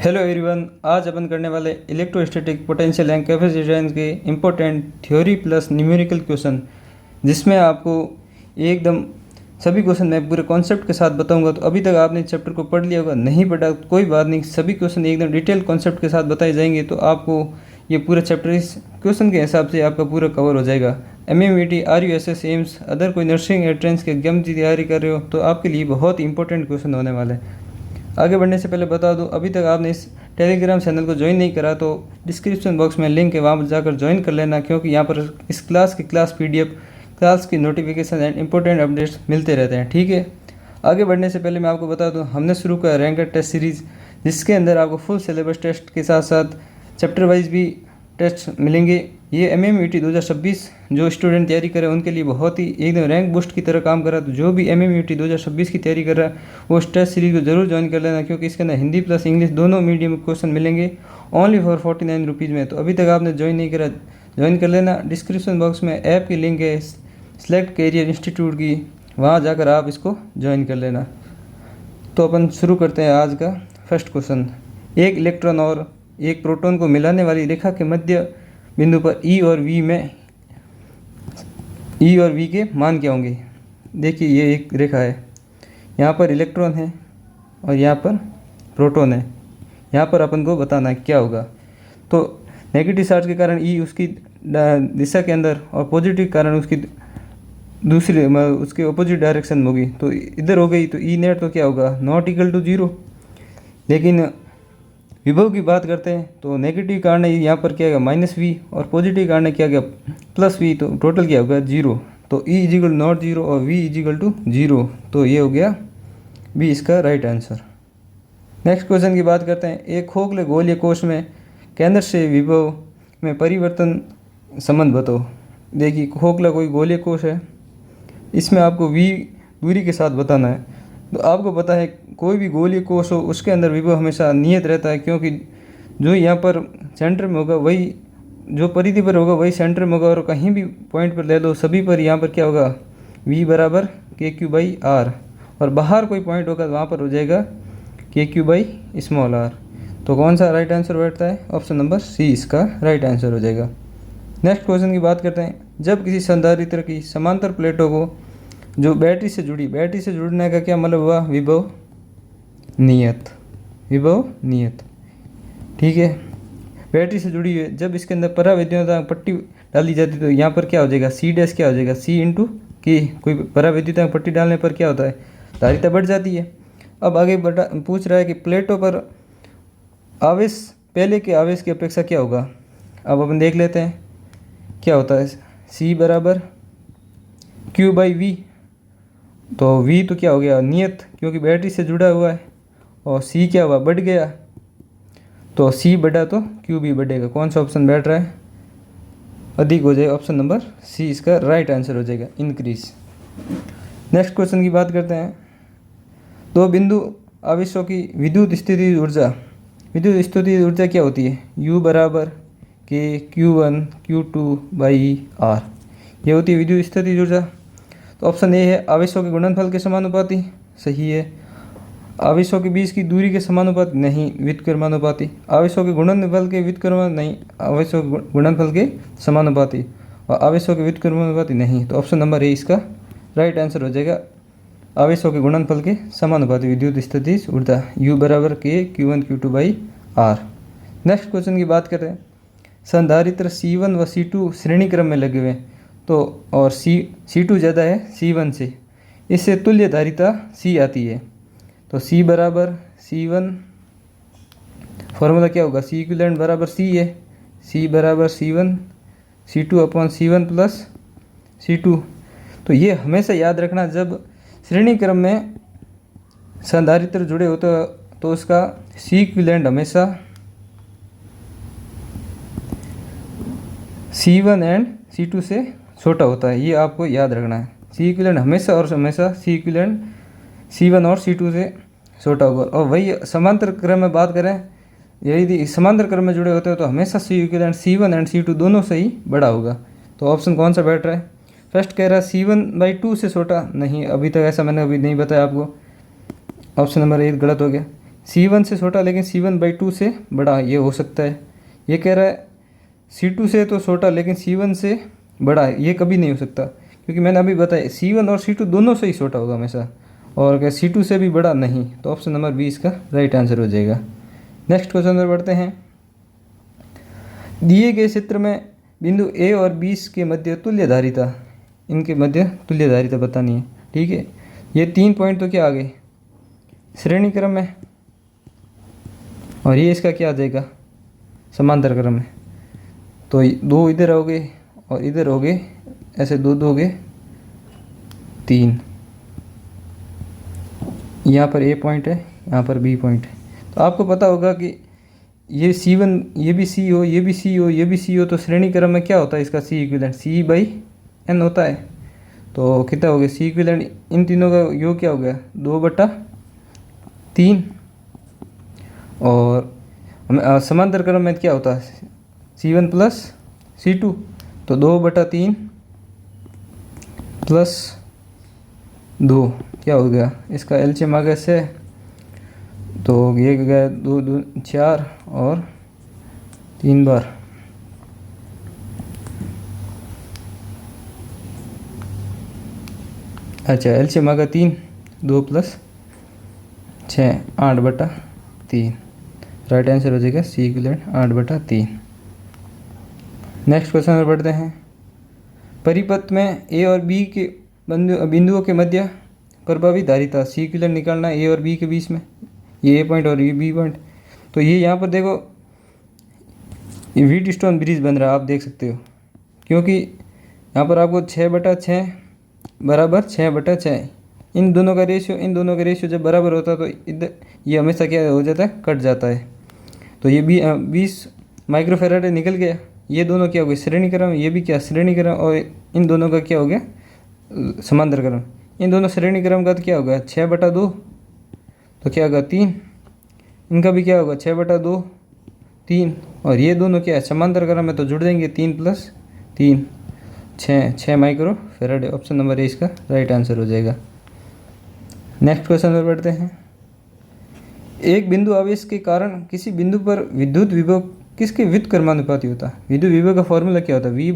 Hello everyone, आज अपन करने वाले इलेक्ट्रोस्टैटिक पोटेंशियल एंड कैपेसिटेंस के important theory plus numerical question, जिसमें आपको एकदम सभी क्वेश्चन मैं पूरे कॉन्सेप्ट के साथ बताऊंगा। तो अभी तक आपने चैप्टर को पढ़ लिया होगा, नहीं पढ़ा तो कोई बात नहीं, सभी क्वेश्चन एकदम डिटेल कॉन्सेप्ट के साथ बताए जाएंगे। तो आपको ये पूरा चैप्टर इस क्वेश्चन के हिसाब से आपका पूरा कवर हो जाएगा। MMET, RUSS, एम्स, अदर कोई नर्सिंग एंट्रेंस के एग्जाम की तैयारी कर रहे हो तो आपके लिए बहुत ही इंपॉर्टेंट क्वेश्चन होने वाला है। आगे बढ़ने से पहले बता दूं, अभी तक आपने इस टेलीग्राम चैनल को ज्वाइन नहीं करा तो डिस्क्रिप्शन बॉक्स में लिंक है, वहाँ पर जाकर ज्वाइन कर लेना, क्योंकि यहाँ पर इस क्लास की PDF, क्लास की नोटिफिकेशन एंड इंपॉर्टेंट अपडेट्स मिलते रहते हैं। ठीक है, आगे बढ़ने से पहले मैं आपको बता दूं, हमने शुरू किया रैंकर टेस्ट सीरीज़, जिसके अंदर आपको फुल सिलेबस टेस्ट के साथ साथ चैप्टर वाइज भी टेस्ट मिलेंगे। ये MMET 2026 जो स्टूडेंट तैयारी करे उनके लिए बहुत ही एकदम रैंक बूस्ट की तरह काम कर रहा है। तो जो भी MMET 2026 की तैयारी कर रहा है वो इस टेस्ट सीरीज़ को जरूर ज्वाइन कर लेना, क्योंकि इसके अंदर हिंदी प्लस इंग्लिश दोनों मीडियम क्वेश्चन मिलेंगे ओनली फॉर 49 रुपीज़ में। तो अभी तक आपने ज्वाइन नहीं करा, ज्वाइन कर लेना। डिस्क्रिप्शन बॉक्स में ऐप की लिंक है सेलेक्ट कैरियर इंस्टीट्यूट की, वहाँ जाकर आप इसको ज्वाइन कर लेना। तो अपन शुरू करते हैं आज का फर्स्ट क्वेश्चन। एक इलेक्ट्रॉन और एक प्रोटॉन को मिलाने वाली रेखा के मध्य बिंदु पर E और V के मान क्या होंगे। देखिए, ये एक रेखा है, यहाँ पर इलेक्ट्रॉन है और यहाँ पर प्रोटॉन है। यहाँ पर अपन को बताना है क्या होगा। तो नेगेटिव चार्ज के कारण E उसकी दिशा के अंदर और पॉजिटिव के कारण उसकी दूसरी उसके अपोजिट डायरेक्शन में होगी। तो इधर हो गई, तो E नेट तो क्या होगा, नॉट इक्वल टू 0। लेकिन विभव की बात करते हैं तो नेगेटिव कारण यहाँ पर क्या होगा -V और पॉजिटिव कारण क्या गया +V, तो टोटल क्या होगा 0। तो E इजिकल नॉट 0 और V इजिकल टू 0, तो ये हो गया B इसका राइट आंसर। नेक्स्ट क्वेश्चन की बात करते हैं। एक खोखले गोलीय कोश में केंद्र से विभव में परिवर्तन संबंध बताओ। देखिए, खोखला कोई गोलीय कोश है, इसमें आपको V दूरी के साथ बताना है। तो आपको पता है कोई भी गोलीय कोश हो उसके अंदर विभव हमेशा नियत रहता है, क्योंकि जो यहाँ पर सेंटर में होगा वही, जो परिधि पर होगा वही सेंटर में होगा, और कहीं भी पॉइंट पर ले लो सभी पर यहाँ पर क्या होगा V बराबर KQ/R, और बाहर कोई पॉइंट होगा तो वहाँ पर हो जाएगा KQ/r। तो कौन सा राइट आंसर बैठता है, ऑप्शन नंबर C इसका राइट आंसर हो जाएगा। नेक्स्ट क्वेश्चन की बात करते हैं। जब किसी संधारित्र की समांतर प्लेटों को जो बैटरी से जुड़ने का क्या मतलब हुआ, विभव नियत। ठीक है, बैटरी से जुड़ी हुई है, जब इसके अंदर परावैद्युतांक पट्टी डाली जाती है तो यहाँ पर क्या हो जाएगा C' क्या हो जाएगा C/K। कोई परावैद्युतांक पट्टी डालने पर क्या होता है, धारिता बढ़ जाती है। अब आगे पूछ रहा है कि प्लेटों पर आवेश पहले के आवेश की अपेक्षा क्या होगा। अब अपन देख लेते हैं क्या होता है। C बराबर Q/V, तो V तो क्या हो गया नियत, क्योंकि बैटरी से जुड़ा हुआ है, और C क्या हुआ बढ़ गया, तो C बढ़ा तो Q भी बढ़ेगा। कौन सा ऑप्शन बैठ रहा है, अधिक हो जाएगा, ऑप्शन नंबर C इसका राइट आंसर हो जाएगा, इंक्रीज। नेक्स्ट क्वेश्चन की बात करते हैं। दो बिंदु आवेशों की विद्युत स्थिति ऊर्जा क्या होती है, U बराबर KQ1 Q2/R, ये होती है विद्युत स्थिति ऊर्जा। तो ऑप्शन ए है आवेशों के गुणनफल के समानुपाती, सही है। आवेशों के बीच की दूरी के समानुपाती, नहीं, व्युत्क्रमानुपाती। आवेशों के गुणनफल के व्युत्क्रम, नहीं, आवेशों के गुणनफल के समानुपाती। और आवेशों के व्युत्क्रमानुपाती, नहीं। तो ऑप्शन नंबर ए इसका राइट आंसर हो जाएगा, आवेशों के गुणनफल के समानुपाती विद्युत स्थिति ऊर्जा, U बराबर KQ1 Q2/R। नेक्स्ट क्वेश्चन की बात करें। संधारित्र C1 व C2 श्रेणी क्रम में लगे हुए हैं, तो और C2 ज़्यादा है C1 से, इससे तुल्य धारिता C आती है। तो C बराबर C1, फॉर्मूला क्या होगा, C इक्विवेलेंट बराबर C है, C बराबर C1 C2/C1 प्लस C2। तो ये हमेशा याद रखना, जब श्रेणी क्रम में संधारित्र जुड़े होते तो उसका C इक्विवेलेंट हमेशा C1 एंड C2 से छोटा होता है, ये आपको याद रखना है। C इक्विवेलेंट हमेशा C इक्विवेलेंट C1 और C2 से छोटा होगा। और वही समांतर क्रम में बात करें, यदि समांतर क्रम में जुड़े होते हो तो हमेशा C equivalent C1 and C2 दोनों से ही बड़ा होगा। तो ऑप्शन कौन सा बैठ रहा है, फर्स्ट कह रहा है C1/2 से छोटा, नहीं, अभी तक ऐसा मैंने अभी नहीं बताया आपको, ऑप्शन नंबर 1 गलत हो गया। C1 से छोटा लेकिन C1/2 से बड़ा, ये हो सकता है। ये कह रहा है C2 से तो छोटा लेकिन C1 से बड़ा है, ये कभी नहीं हो सकता, क्योंकि मैंने अभी बताया C1 और C2 दोनों से ही छोटा होगा हमेशा, और क्या C2 से भी बड़ा नहीं, तो ऑप्शन नंबर बी इसका राइट आंसर हो जाएगा। नेक्स्ट क्वेश्चन पर बढ़ते हैं। दिए गए चित्र में बिंदु A और B के मध्य तुल्यधारिता, इनके मध्य तुल्यधारिता बतानी है, ठीक है। ये 3 पॉइंट तो क्या आ गए, श्रेणी क्रम में, और ये इसका क्या आ जाएगा, समांतर क्रम में। तो 2 इधर हो गए और इधर हो गए, ऐसे 2 हो गए 3। यहाँ पर A पॉइंट है, यहाँ पर B पॉइंट है। तो आपको पता होगा कि ये C1, ये भी C हो, ये भी C हो, ये भी C हो, तो श्रेणी क्रम में क्या होता है इसका C इक्विवेलेंट C/n होता है। तो कितना हो गया C इक्विवेलेंट, इन तीनों का योग क्या हो गया 2/3। और समांतर क्रम में क्या होता है C1 + C2, तो 2/3 + 2 क्या हो गया, इसका एलसीएम आ गया 6, तो ये गया 2 2 4 और 3 बार। अच्छा एलसीएम आ गया 3, 2 + 6 8/3, राइट आंसर हो जाएगा C इक्विवेलेंट 8/3। नेक्स्ट क्वेश्चन पर बढ़ते हैं। परिपथ में A और B के बिंदुओं के मध्य प्रभावी धारिता, C इक्विवेलेंट निकालना है A और B के बीच में, ये A पॉइंट और ये B पॉइंट। तो ये यहाँ पर देखो ये व्हीटस्टोन ब्रिज बन रहा है, आप देख सकते हो, क्योंकि यहाँ पर आपको 6/6 बराबर 6/6, इन दोनों का रेशियो जब बराबर होता है तो इधर ये हमेशा क्या हो जाता है, कट जाता है। तो ये 20 माइक्रोफेराड निकल गया, ये दोनों क्या हो गए श्रेणी क्रम, ये भी क्या श्रेणी क्रम, और इन दोनों का क्या हो गया समांतर क्रम। इन दोनों श्रेणी क्रम का तो क्या होगा 6/2, तो क्या होगा 3, इनका भी क्या होगा 6/2 3, और ये दोनों क्या है समांतर क्रम में, तो जुड़ जाएंगे 3 + 3 6 माइक्रोफेराड। ऑप्शन नंबर ए इसका राइट आंसर हो जाएगा। नेक्स्ट क्वेश्चन पर बढ़ते हैं। एक बिंदु आवेश के कारण किसी बिंदु पर विद्युत विभव किसके व्युत्क्रमानुपाती होता है। विद्युत विभव का फॉर्मूला क्या होता है, V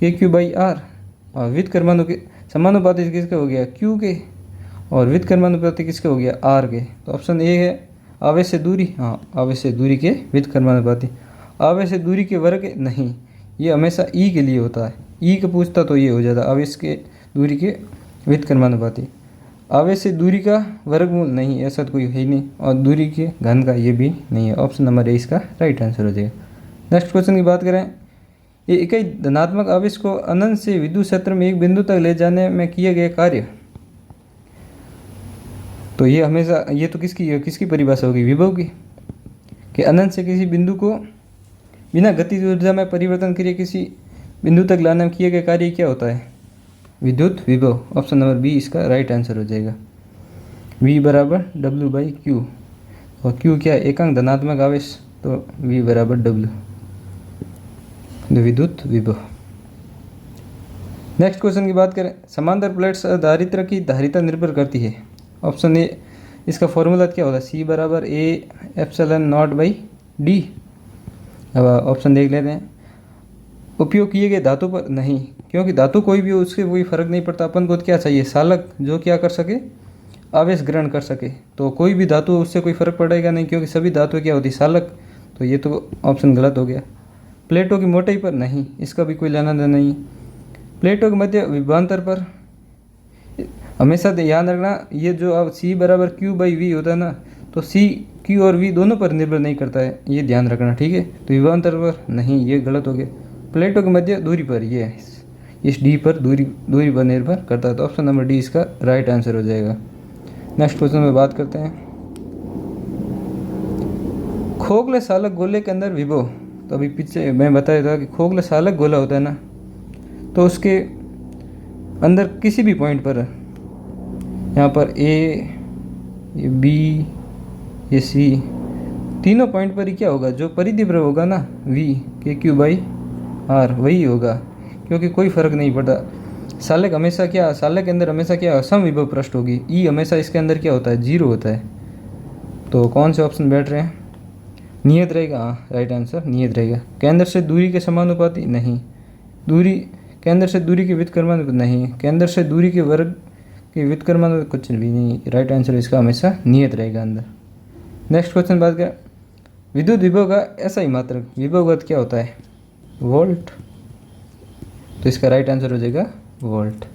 = KQ/R, और व्युत्क्रमानुपाती समानुपाती किसका हो गया Q के, और व्युत्क्रमानुपाती किसका हो गया R के। तो ऑप्शन ए है आवेश से दूरी, हाँ आवेश से दूरी के व्युत्क्रमानुपाती। आवेश से दूरी के वर्ग नहीं, ये हमेशा E के लिए होता है, E का पूछता तो ये हो जाता आवेश के दूरी के व्युत्क्रमानुपाती। आवेश से दूरी का वर्गमूल नहीं, ऐसा तो कोई है ही नहीं, और दूरी के घन का ये भी नहीं है। ऑप्शन नंबर ए इसका राइट आंसर हो जाएगा। नेक्स्ट क्वेश्चन की बात करें। ये इकाई धनात्मक आवेश को अनंत से विद्युत क्षेत्र में एक बिंदु तक ले जाने में किए गए कार्य, तो ये हमेशा ये तो किसकी परिभाषा होगी, विभव की, कि अनंत से किसी बिंदु को बिना गतिज ऊर्जा में परिवर्तन किए किसी बिंदु तक लाने में किए गए कार्य क्या होता है, विद्युत विभव। ऑप्शन नंबर बी इसका राइट आंसर हो जाएगा। V = W/Q, और Q क्या है एकांक धनात्मक आवेश, तो V = W, विद्युत विभव। नेक्स्ट क्वेश्चन की बात करें। समांतर प्लेट्स धारित्र की धारिता निर्भर करती है। ऑप्शन ए इसका फॉर्मूला क्या होता है, C = A/ε0/d। अब ऑप्शन देख लेते हैं। उपयोग किए गए धातु पर नहीं, क्योंकि धातु कोई भी हो उससे कोई फर्क नहीं पड़ता, अपन को क्या चाहिए सालक जो क्या कर सके आवेश ग्रहण कर सके। तो कोई भी धातु उससे कोई फर्क पड़ेगा नहीं, क्योंकि सभी धातु क्या होती सालक। तो ये तो ऑप्शन गलत हो गया। प्लेटों की मोटाई पर नहीं, इसका भी कोई लेना देना नहीं। प्लेटों के मध्य विभवांतर पर हमेशा ध्यान रखना, ये जो अब C = Q/V होता है ना, तो C Q और V दोनों पर निर्भर नहीं करता है, ये ध्यान रखना, ठीक है। तो विभवांतर पर नहीं, ये गलत हो गया। प्लेटों के मध्य दूरी पर, ये इस D पर दूरी पर निर्भर करता है। तो ऑप्शन नंबर डी इसका राइट आंसर हो जाएगा। नेक्स्ट क्वेश्चन में बात करते हैं। खोखले सालक गोले के अंदर विभव, तो अभी पीछे मैं बताया था कि खोखले सालक गोला होता है ना, तो उसके अंदर किसी भी पॉइंट पर, यहाँ पर A, ये B, ये C, तीनों पॉइंट पर ही क्या होगा, जो परिधि पर होगा ना V KQ/R वही होगा, क्योंकि कोई फर्क नहीं पड़ता। सालक के अंदर हमेशा क्या सम विभव पृष्ठ होगी। E हमेशा इसके अंदर क्या होता है 0 होता है। तो कौन से ऑप्शन बैठ रहे हैं? नियत रहेगा, हाँ राइट आंसर नियत रहेगा। केंद्र से दूरी के समानुपाती नहीं, दूरी केंद्र से दूरी के व्युत्क्रमानुपाती नहीं, केंद्र से दूरी के वर्ग के व्युत्क्रमानुपाती कुछ भी नहीं। राइट आंसर इसका हमेशा नियत रहेगा अंदर। नेक्स्ट क्वेश्चन बात करें, विद्युत विभव का ऐसा ही मात्रक विभवगत क्या होता है? वोल्ट। तो इसका राइट आंसर हो जाएगा वोल्ट।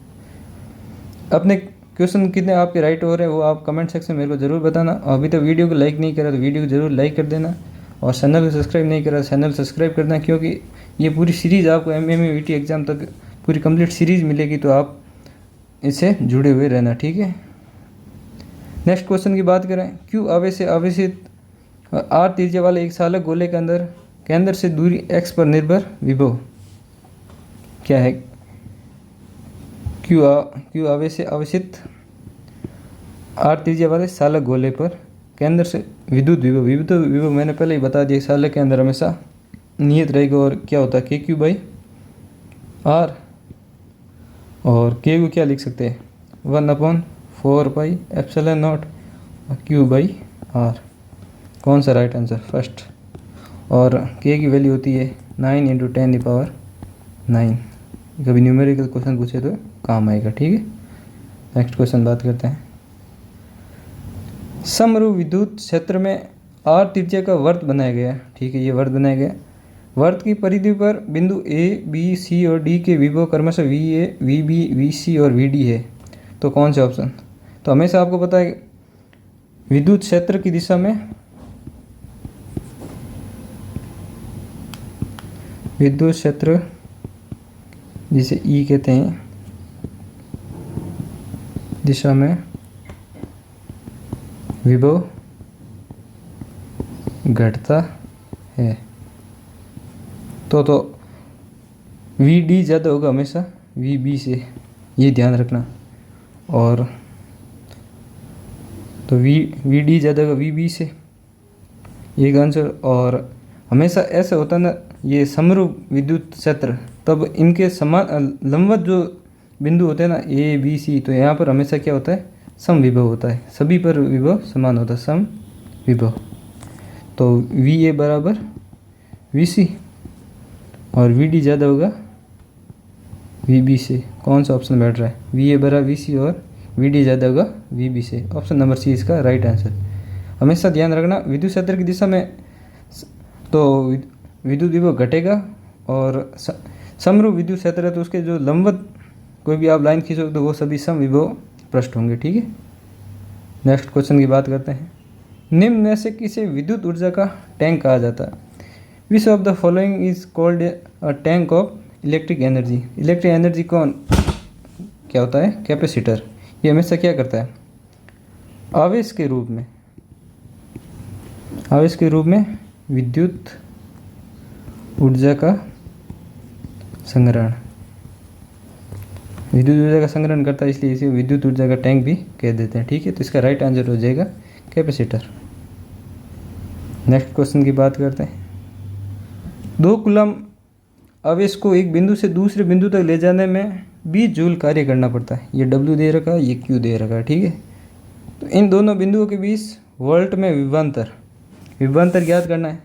अपने क्वेश्चन कितने आपके राइट हो रहे हैं वो आप कमेंट सेक्शन में मेरे को ज़रूर बताना। अभी तो वीडियो को लाइक नहीं करा तो वीडियो को ज़रूर लाइक कर देना, और चैनल को सब्सक्राइब नहीं करा तो चैनल सब्सक्राइब कर देना, क्योंकि ये पूरी सीरीज़ आपको MME VT एग्ज़ाम तक पूरी कंप्लीट सीरीज़ मिलेगी, तो आप इससे जुड़े हुए रहना, ठीक है। नेक्स्ट क्वेश्चन की बात करें, क्यों आवेश से आवेशित R त्रिज्या वाले एक चालक गोले के अंदर केंद्र से दूरी x पर निर्भर विभव क्या है? क्यों आवेश से आवेशित R त्रिज्या वाले चालक गोले पर केंद्र से विद्युत विभव मैंने पहले ही बता दिया, चालक के अंदर हमेशा नियत रहेगा, और क्या होता है KQ/R, और K को क्या लिख सकते हैं 1/4πε0 Q/R। कौन सा राइट आंसर? फर्स्ट। और K की वैल्यू होती है 9 × 10⁹ कभी न्यूमेरिकल क्वेश्चन पूछे तो काम आएगा, ठीक है। नेक्स्ट क्वेश्चन बात करते हैं, समरूप विद्युत क्षेत्र में R त्रिज्या का वर्त बनाया गया, ठीक है, ये वर्त बनाया गया। वर्त की परिधि पर बिंदु A, B, C और D के विभव क्रमशः VA, VB, VC और VD है, तो कौन से ऑप्शन? तो हमेशा आपको पता है विद्युत क्षेत्र की दिशा में विद्युत क्षेत्र जिसे E कहते हैं दिशा में विभव घटता है, तो VD ज़्यादा होगा हमेशा VB से, ये ध्यान रखना। और तो VD ज़्यादा होगा VB से, ये आंसर। और हमेशा ऐसा होता ना, ये समरूप विद्युत क्षेत्र, तब इनके समान लंबवत जो बिंदु होते हैं ना A, B, C, तो यहाँ पर हमेशा क्या होता है? सम विभव होता है, सभी पर विभव समान होता है, सम विभव। तो VA बराबर VC और VD ज़्यादा होगा VB से। कौन सा ऑप्शन बैठ रहा है? VA बराबर VC और VD ज़्यादा होगा VB से। ऑप्शन नंबर C इसका राइट आंसर। हमेशा ध्यान रखना विद्युत क्षेत्र की दिशा में तो विद्युत विभव घटेगा, और समरूप विद्युत क्षेत्र है तो उसके जो लंबवत कोई भी आप लाइन खींचोगे तो वो सभी सम विभव पृष्ठ होंगे, ठीक है। नेक्स्ट क्वेश्चन की बात करते हैं, निम्न में से किसे विद्युत ऊर्जा का टैंक कहा जाता है? Which of the following is called a tank of electric energy? Electric energy कौन क्या होता है? कैपेसिटर। ये हमेशा क्या करता है? आवेश के रूप में विद्युत ऊर्जा का संग्रहण करता है, इसलिए इसे विद्युत ऊर्जा का टैंक भी कह देते हैं, ठीक है। तो इसका राइट आंसर हो जाएगा कैपेसिटर। नेक्स्ट क्वेश्चन की बात करते हैं, 2 कूलम आवेश को एक बिंदु से दूसरे बिंदु तक ले जाने में 20 जूल कार्य करना पड़ता है। ये W दे रखा है, ये Q दे रखा है, ठीक है। तो इन दोनों बिंदुओं के बीच वोल्ट में विभवांतर ज्ञात करना है।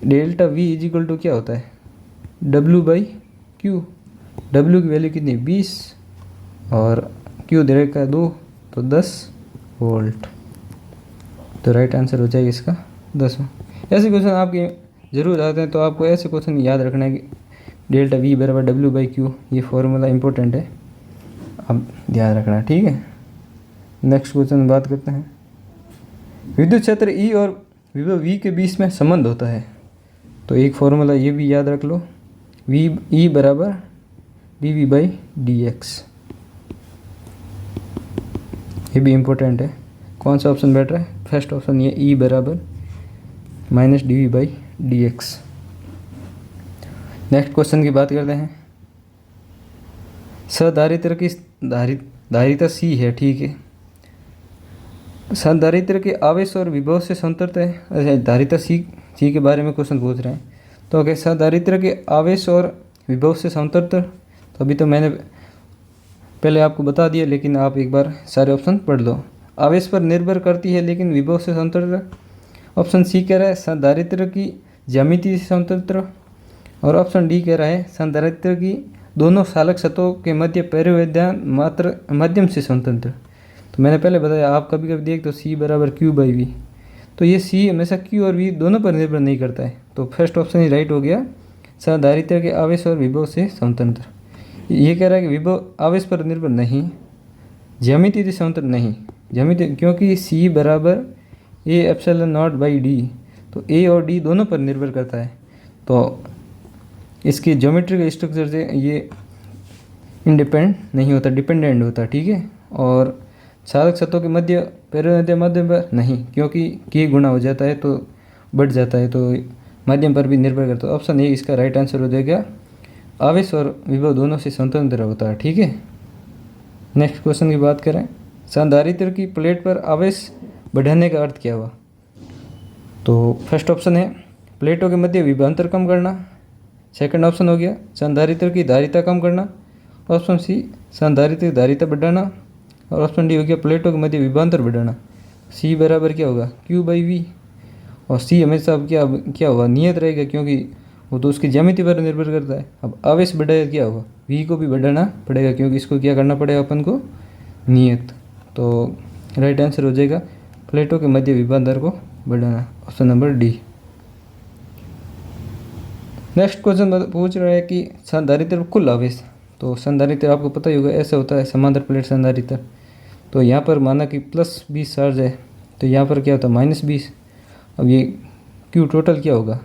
डेल्टा V इजिकल टू क्या होता है? W/Q। W की वैल्यू कितनी? 20 और Q दे रखा है 2, तो 10 वोल्ट। तो राइट आंसर हो जाएगा इसका 10। ऐसे क्वेश्चन आपके ज़रूर आते हैं, तो आपको ऐसे क्वेश्चन याद रखना है कि डेल्टा V बराबर W/Q, ये फॉर्मूला इंपॉर्टेंट है, आप ध्यान रखना, ठीक है। नेक्स्ट क्वेश्चन बात करते हैं, विद्युत क्षेत्र E और विभव V के बीच में संबंध होता है, तो एक फॉर्मूला ये भी याद रख लो, E बराबर dV/dx, ये भी इम्पोर्टेंट है। कौन सा ऑप्शन बैठ रहा है? फर्स्ट ऑप्शन, ये E बराबर -dV/dx। नेक्स्ट क्वेश्चन की बात करते हैं, सधारित्र की धारिता C है, ठीक है। सधारित्र के आवेश और विभव से संतृप्त है। अच्छा, धारिता C के बारे में क्वेश्चन पूछ रहे हैं, तो अगर सधारित्र के आवेश और विभव से संतृप्त, तो अभी तो मैंने पहले आपको बता दिया, लेकिन आप एक बार सारे ऑप्शन पढ़ लो। आवेश पर निर्भर करती है लेकिन विभव से स्वतंत्र। ऑप्शन सी कह रहा है संधारित्र की ज्यामिति से स्वतंत्र। और ऑप्शन डी कह रहा है संधारित्र की दोनों चालक सतहों के मध्य परिवेद्यान मात्र माध्यम से स्वतंत्र। तो मैंने पहले बताया, आप कभी कभी देख तो सी बराबर क्यू बाई वी, तो ये सी हमेशा क्यू और वी दोनों पर निर्भर नहीं करता है। तो फर्स्ट ऑप्शन ही राइट हो गया, संधारित्र के आवेश और विभव से स्वतंत्र। ये कह रहा है कि विभव आवेश पर निर्भर नहीं, ज्यामिति से स्वतंत्र नहीं। ज्यामिति क्योंकि सी बराबर A epsilon not by D, तो ए और डी दोनों पर निर्भर करता है। तो इसकी ज्योमेट्रिक स्ट्रक्चर से ये इंडिपेंडेंट नहीं होता, डिपेंडेंट होता, ठीक है। और चालक सतहों के मध्य परिवेद्य माध्यम पर नहीं, क्योंकि के गुणा हो जाता है तो बढ़ जाता है, तो माध्यम पर भी निर्भर करता है। ऑप्शन ए इसका राइट आंसर हो जाएगा, आवेश और विभव दोनों से स्वतंत्र होता है, ठीक है। नेक्स्ट क्वेश्चन की बात करें, संधारित्र की प्लेट पर आवेश बढ़ाने का अर्थ क्या हुआ। तो फर्स्ट ऑप्शन है प्लेटों के मध्य विभवांतर कम करना। सेकंड ऑप्शन हो गया संधारित्र की धारिता कम करना। ऑप्शन सी संधारित्र की धारिता बढ़ाना। और ऑप्शन डी हो गया प्लेटों के मध्य विभवांतर बढ़ाना। सी बराबर क्या होगा, क्यू बाई वी। और सी हमेशा अब क्या होगा, नियत रहेगा, क्योंकि वो तो उसकी ज्यामिति पर निर्भर करता है। अब आवेश बढ़ाया क्या होगा, वी को भी बढ़ाना पड़ेगा, क्योंकि इसको क्या करना पड़ेगा अपन को, नियत। तो राइट आंसर हो जाएगा प्लेटों के मध्य विभवांतर को बढ़ाना, option number D. Next question पूछ रहा है कि संधारित्र कुल आवेश। तो संधारित्र आपको पता ही होगा ऐसा होता है, समांतर प्लेट संधारित्र। तो यहाँ पर माना कि +20 चार्ज है, तो यहाँ पर क्या होता है -20। अब ये Q टोटल क्या होगा,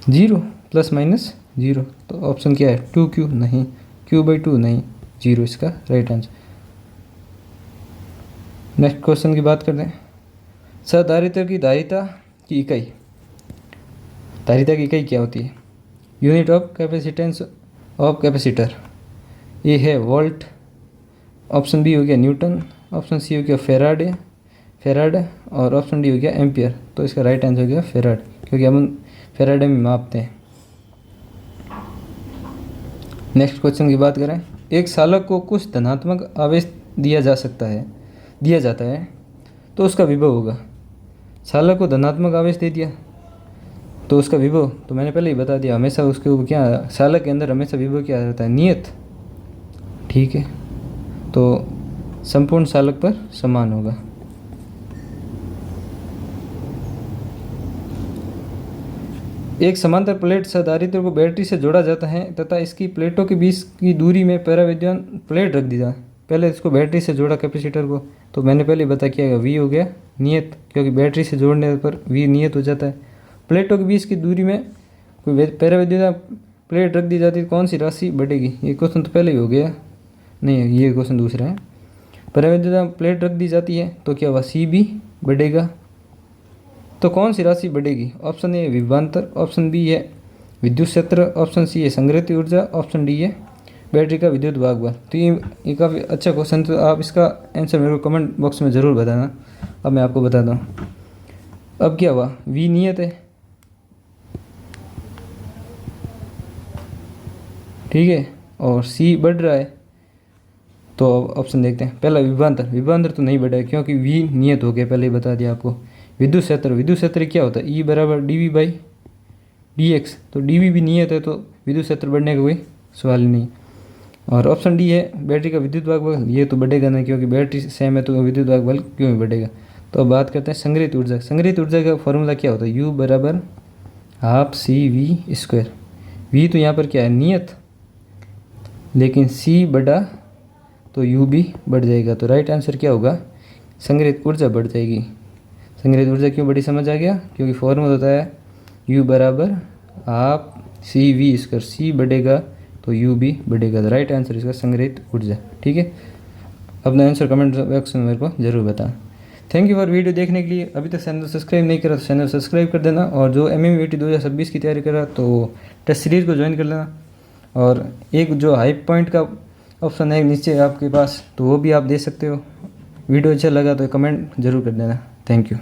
0 ±0। तो ऑप्शन क्या है 2Q, नहीं, Q/2 नहीं, 0 इसका राइट आंसर। नेक्स्ट क्वेश्चन की बात करते हैं, संधारित्र की धारिता की इकाई। धारिता की इकाई क्या होती है, unit of capacitance of capacitor. ये है वोल्ट। ऑप्शन बी हो गया न्यूटन। ऑप्शन सी हो गया फेराड। और ऑप्शन डी हो गया एम्पियर। तो इसका राइट आंसर हो गया फेराड, क्योंकि हम फेराड में मापते हैं। नेक्स्ट क्वेश्चन की बात करें, एक चालक को कुछ धनात्मक आवेश दिया जाता है तो उसका विभव होगा। चालक को धनात्मक आवेश दे दिया तो उसका विभव, तो मैंने पहले ही बता दिया, हमेशा उसके ऊपर क्या, चालक के अंदर हमेशा विभव क्या रहता है, नियत, ठीक है। तो संपूर्ण चालक पर समान होगा। एक समांतर प्लेट संधारित्र को बैटरी से जोड़ा जाता है तथा इसकी प्लेटों के बीच की दूरी में परावैद्युत प्लेट रख दी जाए। पहले इसको बैटरी से जोड़ा कैपेसिटर को, तो मैंने पहले बता किया वी हो गया नियत, क्योंकि बैटरी से जोड़ने पर वी नियत हो जाता है। प्लेटों के बीच की दूरी में कोई परावैद्युत प्लेट रख दी जाती है, कौन सी राशि बढ़ेगी। ये क्वेश्चन तो पहले ही हो गया, नहीं ये क्वेश्चन दूसरा है। परावैद्युत प्लेट रख दी जाती है तो क्या हुआ, सी भी बढ़ेगा। तो कौन सी राशि बढ़ेगी, ऑप्शन ए विभवांतर, ऑप्शन बी है विद्युत क्षेत्र, ऑप्शन सी है संग्रहित ऊर्जा, ऑप्शन डी है बैटरी का विद्युत भागबल। तो ये काफ़ी अच्छा क्वेश्चन, तो आप इसका आंसर मेरे को कमेंट बॉक्स में ज़रूर बताना। अब मैं आपको बताता हूँ। अब क्या हुआ, वी नियत है, ठीक है, और सी बढ़ रहा है। तो ऑप्शन देखते हैं, पहला विभवांतर तो नहीं बढ़ा है, क्योंकि वी नियत हो गया, पहले ही बता दिया आपको। विद्युत क्षेत्र क्या होता है, ई बराबर dV/dx। तो dV भी नियत है, तो विद्युत क्षेत्र बढ़ने का कोई सवाल ही नहीं। और ऑप्शन डी है बैटरी का विद्युत भागबल, ये तो बढ़ेगा नहीं, क्योंकि बैटरी सेम है तो विद्युत भागबल क्यों ही बढ़ेगा। तो अब बात करते हैं संग्रहित ऊर्जा। संग्रहित ऊर्जा का फॉर्मूला क्या होता है, U बराबर ½ CV²। V तो यहाँ पर क्या है, नियत, लेकिन C बढ़ा तो U भी बढ़ जाएगा। तो राइट आंसर क्या होगा, संग्रहित ऊर्जा बढ़ जाएगी। संग्रहित ऊर्जा क्यों बढ़ी, समझ आ गया, क्योंकि फॉर्मूला होता है U बराबर ½ CV²। C बढ़ेगा तो U भी बढ़ेगा। तो राइट आंसर इसका संग्रहित ऊर्जा, ठीक है। अपना आंसर कमेंट बॉक्स में मेरे को जरूर बताना। थैंक यू फॉर वीडियो देखने के लिए। अभी तक चैनल सब्सक्राइब नहीं करा तो चैनल सब्सक्राइब कर देना, और जो MMVT 2026 की तैयारी कर रहा तो टेस्ट सीरीज़ को ज्वाइन कर लेना। और एक जो हाई पॉइंट का ऑप्शन है नीचे आपके पास, तो वो भी आप दे सकते हो। वीडियो अच्छा लगा तो कमेंट जरूर कर देना। Thank you.